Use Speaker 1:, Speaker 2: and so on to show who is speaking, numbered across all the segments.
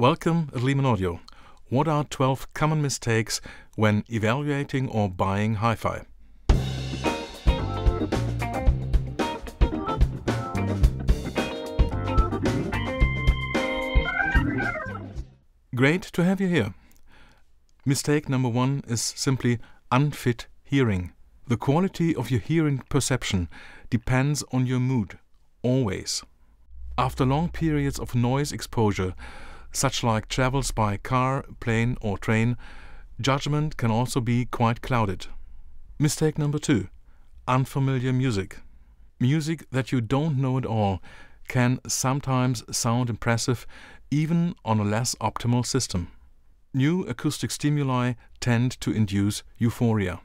Speaker 1: Welcome at Lehmannaudio. What are 12 common mistakes when evaluating or buying HiFi? Great to have you here. Mistake number 1 is simply unfit hearing. The quality of your hearing perception depends on your mood, always. After long periods of noise exposure, such like travels by car, plane or train, judgment can also be quite clouded. Mistake number 2, unfamiliar music. Music that you don't know at all can sometimes sound impressive even on a less optimal system. New acoustic stimuli tend to induce euphoria.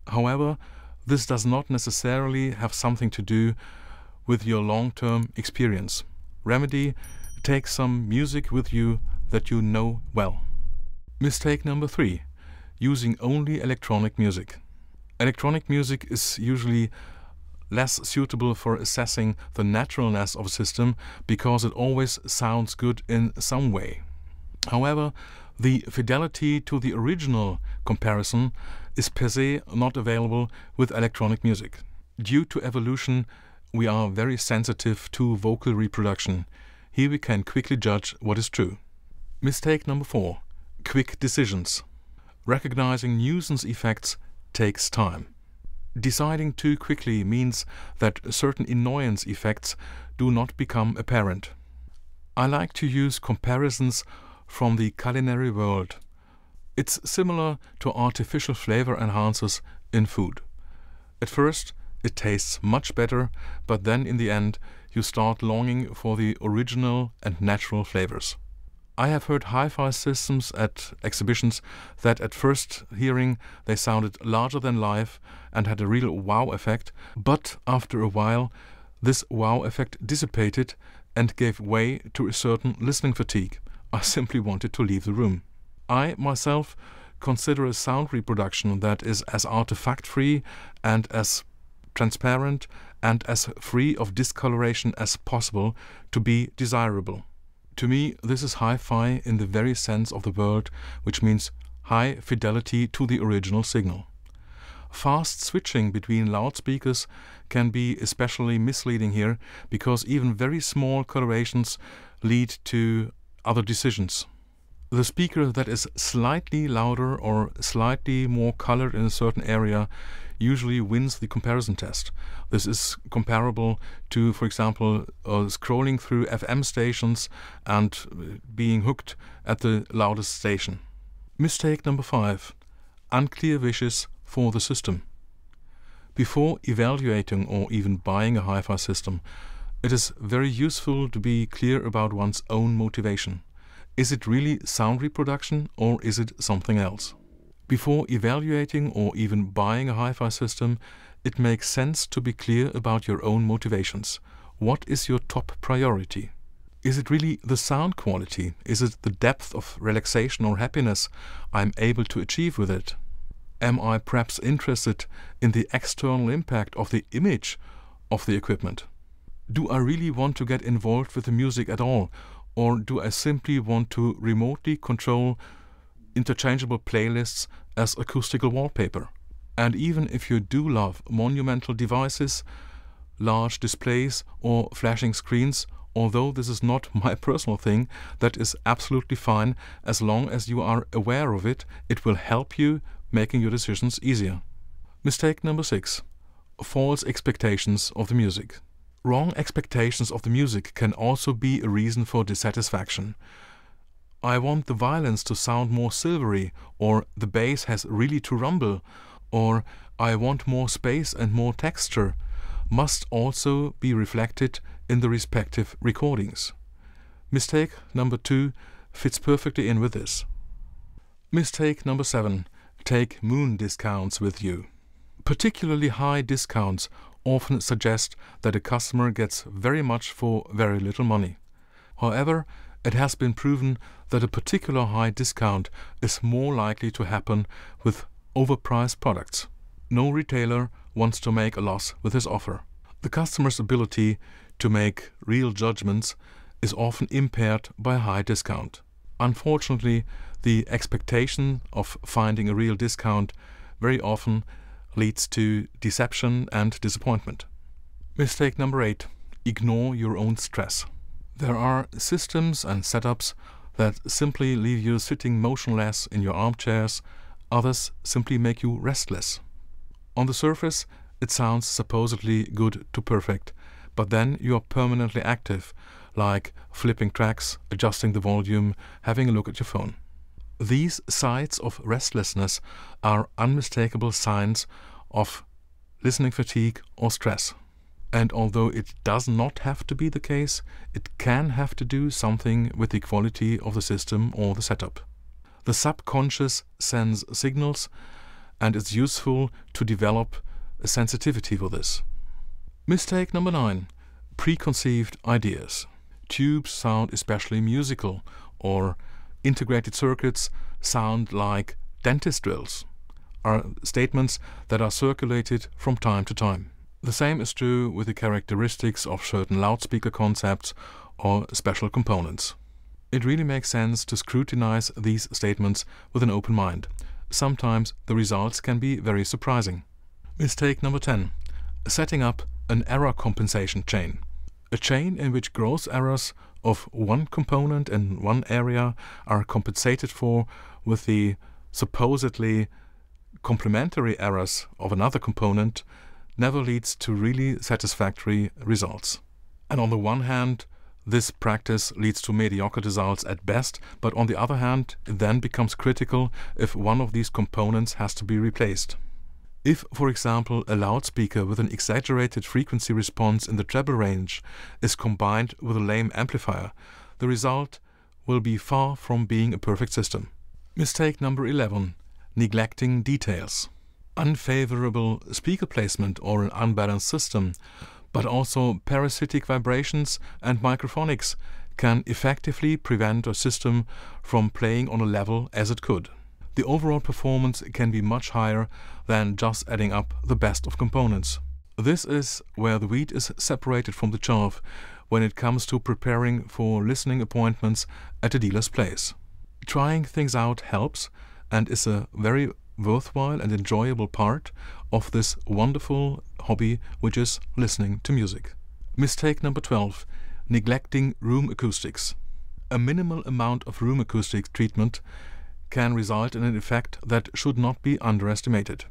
Speaker 1: However, this does not necessarily have something to do with your long-term experience. Remedy: take some music with you that you know well. Mistake number 3, using only electronic music. Electronic music is usually less suitable for assessing the naturalness of a system because it always sounds good in some way. However, the fidelity to the original comparison is per se not available with electronic music. Due to evolution, we are very sensitive to vocal reproduction. Here we can quickly judge what is true. Mistake number 4, quick decisions. Recognizing nuisance effects takes time. Deciding too quickly means that certain annoyance effects do not become apparent. I like to use comparisons from the culinary world. It's similar to artificial flavor enhancers in food. At first, it tastes much better, but then in the end, you start longing for the original and natural flavors. I have heard HiFi systems at exhibitions that at first hearing they sounded larger than life and had a real wow effect, but after a while this wow effect dissipated and gave way to a certain listening fatigue. I simply wanted to leave the room. I myself consider a sound reproduction that is as artifact-free and as transparent and as free of discoloration as possible to be desirable. To me, this is HiFi in the very sense of the word, which means high fidelity to the original signal. Fast switching between loudspeakers can be especially misleading here because even very small colorations lead to other decisions. The speaker that is slightly louder or slightly more colored in a certain area usually wins the comparison test. This is comparable to, for example, scrolling through FM stations and being hooked at the loudest station. Mistake number 5, unclear wishes for the system. Before evaluating or even buying a HiFi system, it is very useful to be clear about one's own motivation. Is it really sound reproduction or is it something else? Before evaluating or even buying a HiFi system, it makes sense to be clear about your own motivations. What is your top priority? Is it really the sound quality? Is it the depth of relaxation or happiness I'm able to achieve with it? Am I perhaps interested in the external impact of the image of the equipment? Do I really want to get involved with the music at all? Or do I simply want to remotely control interchangeable playlists as acoustical wallpaper? And even if you do love monumental devices, large displays or flashing screens, although this is not my personal thing, that is absolutely fine as long as you are aware of it. It will help you making your decisions easier. Mistake number 6, false expectations of the music. Wrong expectations of the music can also be a reason for dissatisfaction. I want the violins to sound more silvery, or the bass has really to rumble, or I want more space and more texture, must also be reflected in the respective recordings. Mistake number 2 fits perfectly in with this. Mistake number 7, take moon discounts with you. Particularly high discounts often suggest that a customer gets very much for very little money. However, it has been proven that a particular high discount is more likely to happen with overpriced products. No retailer wants to make a loss with his offer. The customer's ability to make real judgments is often impaired by a high discount. Unfortunately, the expectation of finding a real discount very often leads to deception and disappointment. Mistake number 8. Ignore your own stress. There are systems and setups that simply leave you sitting motionless in your armchairs. Others simply make you restless. On the surface, it sounds supposedly good to perfect, but then you are permanently active, like flipping tracks, adjusting the volume, having a look at your phone. These sides of restlessness are unmistakable signs of listening fatigue or stress. And although it does not have to be the case, it can have to do something with the quality of the system or the setup. The subconscious sends signals, and it's useful to develop a sensitivity for this. Mistake number 9. Preconceived ideas. Tubes sound especially musical, or integrated circuits sound like dentist drills, are statements that are circulated from time to time. The same is true with the characteristics of certain loudspeaker concepts or special components. It really makes sense to scrutinize these statements with an open mind. Sometimes the results can be very surprising. Mistake number 10. Setting up an error compensation chain. A chain in which gross errors of one component in one area are compensated for with the supposedly complementary errors of another component never leads to really satisfactory results. And on the one hand, this practice leads to mediocre results at best, but on the other hand, it then becomes critical if one of these components has to be replaced. If, for example, a loudspeaker with an exaggerated frequency response in the treble range is combined with a lame amplifier, the result will be far from being a perfect system. Mistake number 11. Neglecting details. Unfavorable speaker placement or an unbalanced system, but also parasitic vibrations and microphonics can effectively prevent a system from playing on a level as it could. The overall performance can be much higher than just adding up the best of components. This is where the wheat is separated from the chaff when it comes to preparing for listening appointments at a dealer's place. Trying things out helps and is a very worthwhile and enjoyable part of this wonderful hobby, which is listening to music. Mistake number 12. Neglecting room acoustics. A minimal amount of room acoustic treatment can result in an effect that should not be underestimated.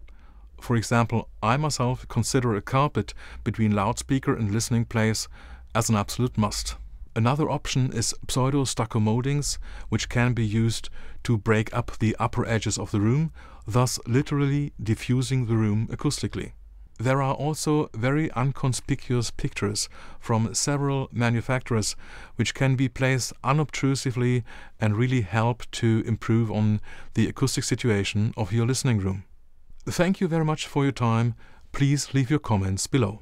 Speaker 1: For example, I myself consider a carpet between loudspeaker and listening place as an absolute must. Another option is pseudo-stucco moldings, which can be used to break up the upper edges of the room, thus literally diffusing the room acoustically. There are also very inconspicuous pictures from several manufacturers which can be placed unobtrusively and really help to improve on the acoustic situation of your listening room. Thank you very much for your time. Please leave your comments below.